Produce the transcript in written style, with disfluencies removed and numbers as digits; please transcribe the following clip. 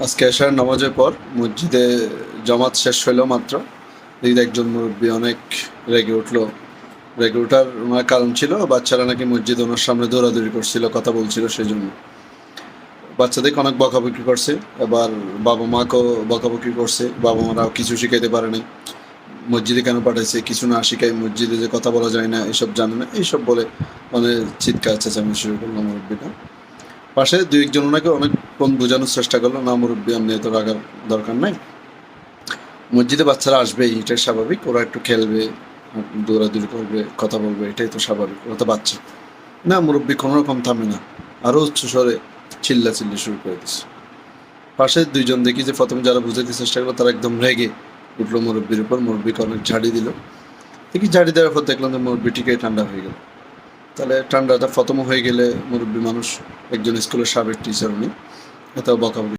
আজকে এশার নামাজের পর মসজিদে জামাত শেষ হইল মাত্র। এই একজন মুরব্বী অনেক রেগে উঠলো। রেগে ওঠার ওনার কারণ ছিল বাচ্চারা নাকি মসজিদে ওনার সামনে দৌড়াদৌড়ি করছিল, কথা বলছিল, সেই জন্য বাচ্চাদেরকে অনেক বকাবকি করছে। এবার বাবা মাকেও বকাবকি করছে, বাবা মারাও কিছু শিখাইতে পারে নাই। মসজিদে কেন পাঠাইছে, কিছু না শিখাই, মসজিদে যে কথা বলা যায় না এসব জানে না, এইসব বলে মানে চিৎকার চেঁচামেচি শুরু করলো মুরব্বীটা। পাশে দুই একজন ওনাকে অনেকক্ষণ বোঝানোর চেষ্টা করলো, না মুরব্বী আপনি এত রাগার দরকার নাই, মসজিদে বাচ্চারা আসবেই, এটাই স্বাভাবিক, ওরা একটু খেলবে, দৌড়াদৌড়ি করবে, কথা বলবে, এটাই তো স্বাভাবিক, ওরা তো বাচ্চা। না, মুরব্বী কোনো রকম থামে না, আরও উচ্চ স্বরে চিল্লাচিল্লি শুরু করে দিচ্ছে। পাশে দুইজন দেখি যে প্রথম যারা বুঝাইতে চেষ্টা করলো তারা একদম রেগে উঠলো মুরব্বীর উপর, মুরব্বীকে অনেক ঝাড়ি দিল। দেখি ঝাড়ি দেওয়ার পর দেখলাম যে মুরব্বী ঠিকই ঠান্ডা হয়ে গেল। তাহলে ঠান্ডাটা প্রথম হয়ে গেলে মুরব্বী মানুষ, একজন স্কুলের সাবেক টিচার উনি, এত বকাবকি